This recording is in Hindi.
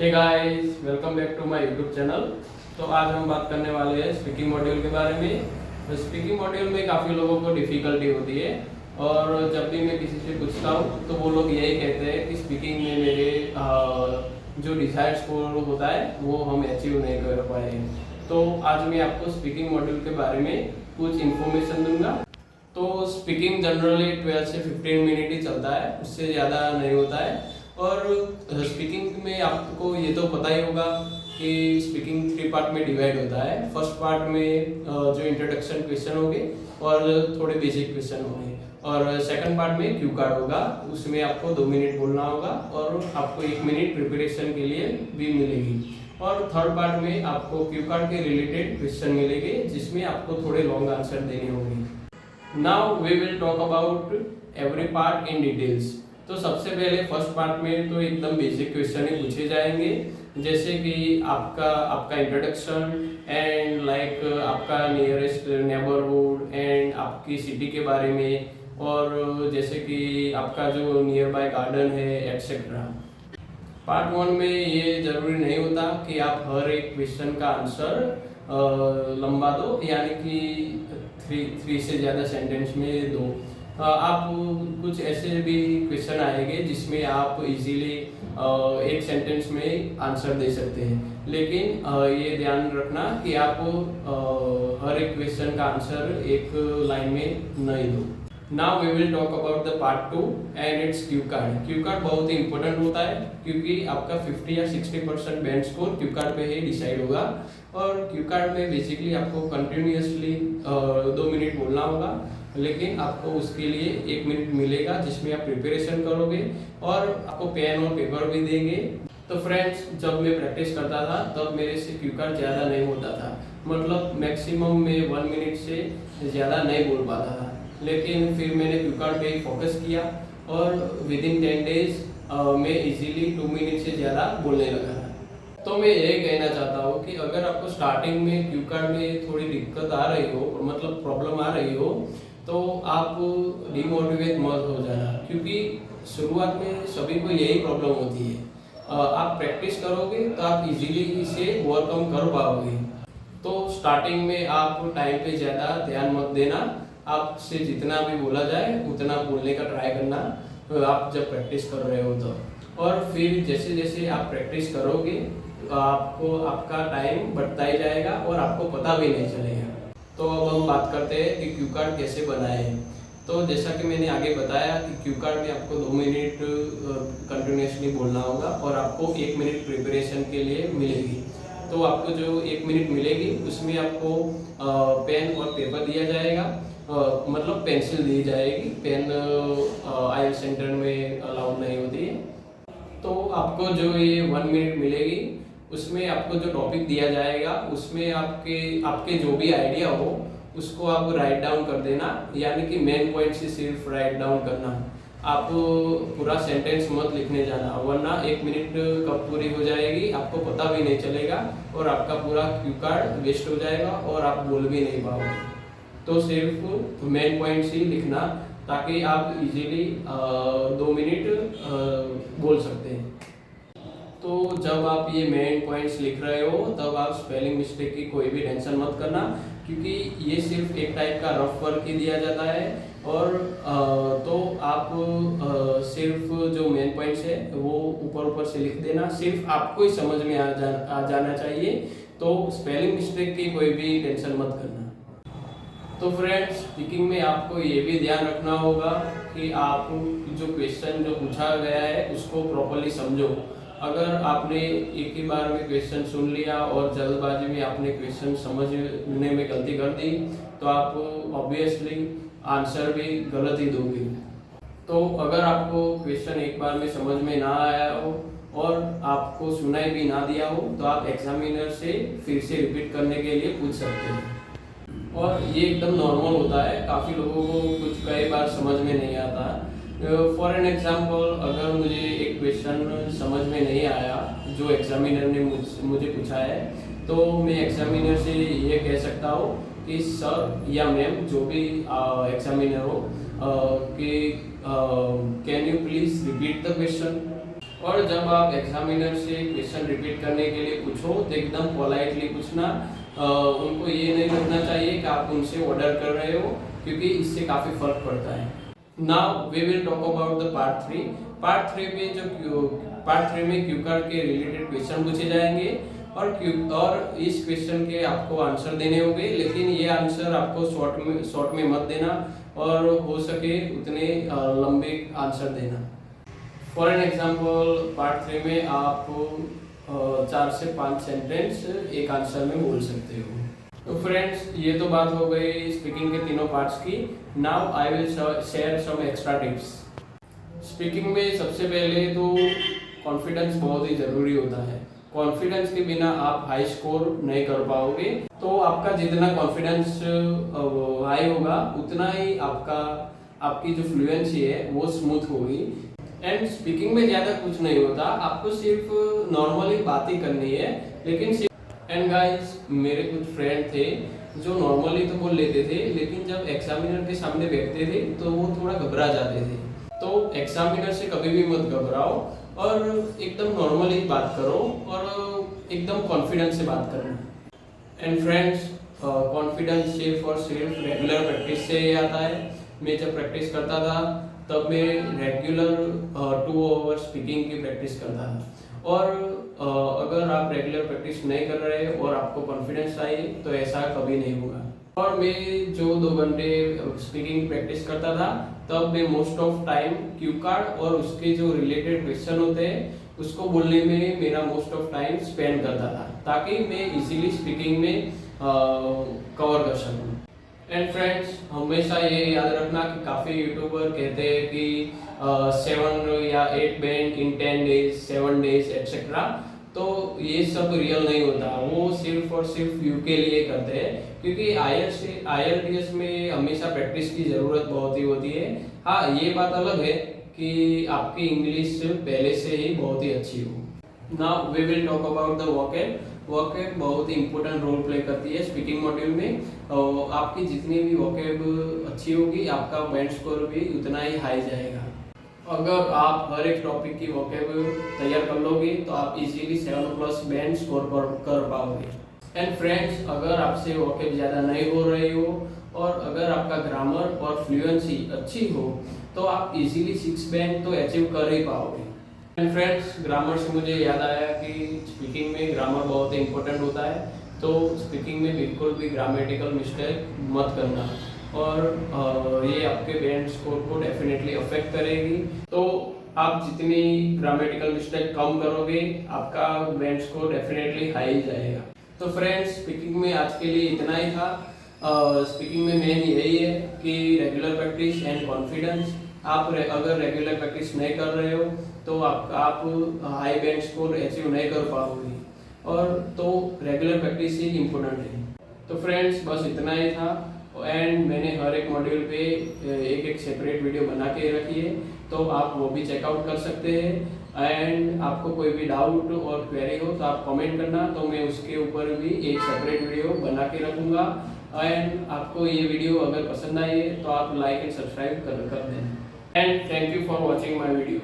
Hey guys, welcome back to my YouTube channel. तो आज हम बात करने वाले हैं स्पीकिंग मॉड्यूल के बारे में। तो स्पीकिंग मॉड्यूल में काफ़ी लोगों को डिफ़िकल्टी होती है और जब भी मैं किसी से पूछता हूँ तो वो लोग यही कहते हैं कि स्पीकिंग में मेरे जो डिज़ायर्ड स्कोर होता है वो हम अचीव नहीं कर पाए। तो आज मैं आपको स्पीकिंग मॉड्यूल के बारे में कुछ इन्फॉर्मेशन दूंगा। तो स्पीकिंग जनरली 12 से 15 मिनट ही चलता है, उससे ज़्यादा नहीं होता है। और स्पीकिंग में आपको ये तो पता ही होगा कि स्पीकिंग 3 पार्ट में डिवाइड होता है। फर्स्ट पार्ट में जो इंट्रोडक्शन क्वेश्चन होंगे और थोड़े बेसिक क्वेश्चन होंगे, और सेकंड पार्ट में क्यू कार्ड होगा, उसमें आपको 2 मिनट बोलना होगा और आपको 1 मिनट प्रिपरेशन के लिए भी मिलेगी। और थर्ड पार्ट में आपको क्यू कार्ड के रिलेटेड क्वेश्चन मिलेंगे जिसमें आपको थोड़े लॉन्ग आंसर देने होंगे। Now we will talk about every part in details. तो सबसे पहले फर्स्ट पार्ट में तो एकदम बेसिक क्वेश्चन ही पूछे जाएंगे, जैसे कि आपका इंट्रोडक्शन एंड लाइक आपका नियरेस्ट नेबरहुड एंड आपकी सिटी के बारे में, और जैसे कि आपका जो नियर बाय गार्डन है एक्सेट्रा। पार्ट 1 में ये जरूरी नहीं होता कि आप हर एक क्वेश्चन का आंसर लंबा दो, यानी कि 3 से ज़्यादा सेंटेंस में दो। आप कुछ ऐसे भी क्वेश्चन आएंगे जिसमें आप इजीली एक सेंटेंस में आंसर दे सकते हैं, लेकिन ये ध्यान रखना कि आप हर एक क्वेश्चन का आंसर एक लाइन में नहीं दो। Now we will talk about the part 2 and it's cue card. Cue card बहुत ही इंपॉर्टेंट होता है क्योंकि आपका 50 या 60% बैंड स्कोर क्यू कार्ड पे ही डिसाइड होगा। और क्यू कार्ड में बेसिकली आपको कंटिन्यूसली 2 मिनट बोलना होगा, लेकिन आपको उसके लिए 1 मिनट मिलेगा जिसमें आप प्रिपरेशन करोगे और आपको पेन और पेपर भी देंगे। तो फ्रेंड्स, जब मैं प्रैक्टिस करता था तब मेरे से क्यू कार्ड ज़्यादा नहीं होता था, मतलब मैक्सिमम में 1 मिनट से ज़्यादा नहीं बोल पाता था। लेकिन फिर मैंने क्यू कार्ड पे फोकस किया और विद इन 10 डेज मैं इजीली 2 मिनट से ज़्यादा बोलने लगा। तो मैं यही कहना चाहता हूँ कि अगर आपको स्टार्टिंग में क्यू कार्ड में थोड़ी दिक्कत आ रही हो, मतलब प्रॉब्लम आ रही हो, तो आप डिमोटिवेट मत हो जाना, क्योंकि शुरुआत में सभी को यही प्रॉब्लम होती है। आप प्रैक्टिस करोगे तो आप इजीली इसे ओवरकम कर पाओगे। तो स्टार्टिंग में आप टाइम पे ज़्यादा ध्यान मत देना, आपसे जितना भी बोला जाए उतना बोलने का ट्राई करना, आप जब प्रैक्टिस कर रहे हो तो। और फिर जैसे जैसे आप प्रैक्टिस करोगे आपको आपका टाइम बढ़ता ही जाएगा और आपको पता भी नहीं चलेगा। तो अब हम बात करते हैं कि क्यू कार्ड कैसे बनाएं। तो जैसा कि मैंने आगे बताया कि क्यू कार्ड में आपको 2 मिनट कंटिन्यूसली बोलना होगा और आपको 1 मिनट प्रिपरेशन के लिए मिलेगी। तो आपको जो 1 मिनट मिलेगी उसमें आपको पेन और पेपर दिया जाएगा, मतलब पेंसिल दी जाएगी। पेन आईएल सेंटर में अलाउड नहीं होती है। तो आपको जो ये 1 मिनट मिलेगी उसमें आपको जो टॉपिक दिया जाएगा उसमें आपके जो भी आइडिया हो उसको आप राइट डाउन कर देना, यानी कि मेन पॉइंट से सिर्फ राइट डाउन करना। आप पूरा सेंटेंस मत लिखने जाना, वरना 1 मिनट कब पूरी हो जाएगी आपको पता भी नहीं चलेगा और आपका पूरा क्यू कार्ड वेस्ट हो जाएगा और आप बोल भी नहीं पाओगे। तो सिर्फ मेन पॉइंट्स ही लिखना ताकि आप इजीली 2 मिनट बोल सकते हैं। तो जब आप ये मेन पॉइंट्स लिख रहे हो तब आप स्पेलिंग मिस्टेक की कोई भी टेंशन मत करना, क्योंकि ये सिर्फ एक टाइप का रफ वर्क ही दिया जाता है। और तो आप सिर्फ जो मेन पॉइंट्स है वो ऊपर से लिख देना, सिर्फ आपको ही समझ में आ जाना चाहिए। तो स्पेलिंग मिस्टेक की कोई भी टेंशन मत करना। तो फ्रेंड्स, स्पीकिंग में आपको ये भी ध्यान रखना होगा कि आप जो क्वेश्चन जो पूछा गया है उसको प्रॉपर्ली समझो। अगर आपने एक ही बार में क्वेश्चन सुन लिया और जल्दबाजी में आपने क्वेश्चन समझने में गलती कर दी तो आप ऑब्वियसली आंसर भी गलत ही दोगे। तो अगर आपको क्वेश्चन एक बार में समझ में ना आया हो और आपको सुनाई भी ना दिया हो तो आप एग्जामिनर से फिर से रिपीट करने के लिए पूछ सकते हैं। और ये एकदम नॉर्मल होता है, काफ़ी लोगों को कुछ कई बार समझ में नहीं आता। फॉर एन एग्जाम्पल, अगर मुझे एक क्वेश्चन समझ में नहीं आया जो एग्जामिनर ने मुझे पूछा है, तो मैं एग्जामिनर से ये कह सकता हूँ कि सर या मैम जो भी एग्जामिनर हो कि can you please repeat the question. और जब आप एग्जामिनर से क्वेश्चन रिपीट करने के लिए पूछो तो एकदम पोलाइटली पूछना। उनको ये नहीं लगना चाहिए कि आप उनसे ऑर्डर कर रहे हो, क्योंकि इससे काफ़ी फर्क पड़ता है। Now we will talk about the part 3। Part 3 में क्यू कार्ड के रिलेटेड क्वेश्चन पूछे जाएंगे और इस क्वेश्चन के आपको आंसर देने होंगे, लेकिन ये आंसर आपको शॉर्ट में मत देना और हो सके उतने लंबे आंसर देना। फॉर एन एग्जाम्पल पार्ट 3 में आप 4 से 5 सेंटेंस एक आंसर में बोल सकते हो। तो फ्रेंड्स, ये तो बात हो गई स्पीकिंग के तीनों पार्ट्स की। Now I will share some extra tips. Speaking में सबसे पहले तो कॉन्फिडेंस बहुत ही ज़रूरी होता है। कॉन्फिडेंस के बिना आप हाई स्कोर नहीं कर पाओगे। तो आपका जितना कॉन्फिडेंस हाई होगा उतना ही आपकी जो फ्लुएंसी है वो स्मूथ होगी। एंड स्पीकिंग में ज़्यादा कुछ नहीं होता, आपको सिर्फ नॉर्मली बात ही करनी है। लेकिन एंड गाइस, मेरे कुछ फ्रेंड थे जो नॉर्मली तो बोल लेते थे, लेकिन जब एग्जामिनर के सामने बैठते थे तो वो थोड़ा घबरा जाते थे। तो एग्जामिनर से कभी भी मत घबराओ और एकदम नॉर्मली बात करो और एकदम कॉन्फिडेंस से बात करना। एंड फ्रेंड्स, कॉन्फिडेंस सिर्फ और सिर्फ रेगुलर प्रैक्टिस से ही आता है। मैं जब प्रैक्टिस करता था तब मैं रेगुलर 2 आवर स्पीकिंग की प्रैक्टिस करता था। और अगर आप रेगुलर प्रैक्टिस नहीं कर रहे और आपको कॉन्फिडेंस चाहिए तो ऐसा कभी नहीं होगा। और मैं जो 2 घंटे स्पीकिंग प्रैक्टिस करता था तब मैं most of time Q card और उसके जो रिलेटेड क्वेश्चन होते हैं उसको बोलने में मेरा मोस्ट ऑफ टाइम स्पेंड करता था, ताकि मैं इजीली स्पीकिंग में कवर कर सकूं। एंड फ्रेंड्स, हमेशा ये याद रखना कि काफ़ी यूट्यूबर कहते हैं कि 7 या 8 बैंड इन 10 डेज, 7 डेज एटसेट्रा। तो ये सब रियल नहीं होता, वो सिर्फ और सिर्फ यू के लिए करते हैं, क्योंकि IELTS में हमेशा प्रैक्टिस की ज़रूरत बहुत ही होती है। हाँ, ये बात अलग है कि आपकी इंग्लिश पहले से ही बहुत ही अच्छी हो। Now we will talk about the vocab. Vocab बहुत ही इंपॉर्टेंट रोल प्ले करती है स्पीकिंग मॉड्यूल में। आपकी जितनी भी वोकैब अच्छी होगी, आपका बैंड स्कोर भी उतना ही हाई जाएगा। अगर आप हर एक टॉपिक की वोकैब तैयार कर लोगे तो आप इजीली 7+ बैंड स्कोर कर पाओगे। एंड फ्रेंड्स, अगर आपसे वोकैब ज़्यादा नहीं हो रही हो और अगर आपका ग्रामर और फ्लुएंसी अच्छी हो तो आप इजीली 6 बैंड तो अचीव कर ही पाओगे। एंड फ्रेंड्स, ग्रामर से मुझे याद आया कि स्पीकिंग में ग्रामर बहुत ही इंपॉर्टेंट होता है। तो स्पीकिंग में बिल्कुल भी ग्रामेटिकल मिस्टेक मत करना और ये आपके बैंड स्कोर को डेफिनेटली अफेक्ट करेगी। तो आप जितनी ग्रामेटिकल मिस्टेक कम करोगे, आपका बैंड स्कोर डेफिनेटली हाई जाएगा। तो फ्रेंड्स, स्पीकिंग में आज के लिए इतना ही था। स्पीकिंग में मेन यही है कि रेगुलर प्रैक्टिस एंड कॉन्फिडेंस। आप अगर रेगुलर प्रैक्टिस नहीं कर रहे हो तो आप हाई बैंड स्कोर अचीव नहीं कर पाओगे, और तो रेगुलर प्रैक्टिस ही इम्पोर्टेंट है। तो फ्रेंड्स, बस इतना ही था। एंड मैंने हर एक मॉड्यूल पे एक सेपरेट वीडियो बना के रखी है, तो आप वो भी चेकआउट कर सकते हैं। एंड आपको कोई भी डाउट और क्वेरी हो तो आप कमेंट करना, तो मैं उसके ऊपर भी एक सेपरेट वीडियो बना के रखूँगा। एंड आपको ये वीडियो अगर पसंद आई है तो आप लाइक एंड सब्सक्राइब कर देना। And thank you for watching my video.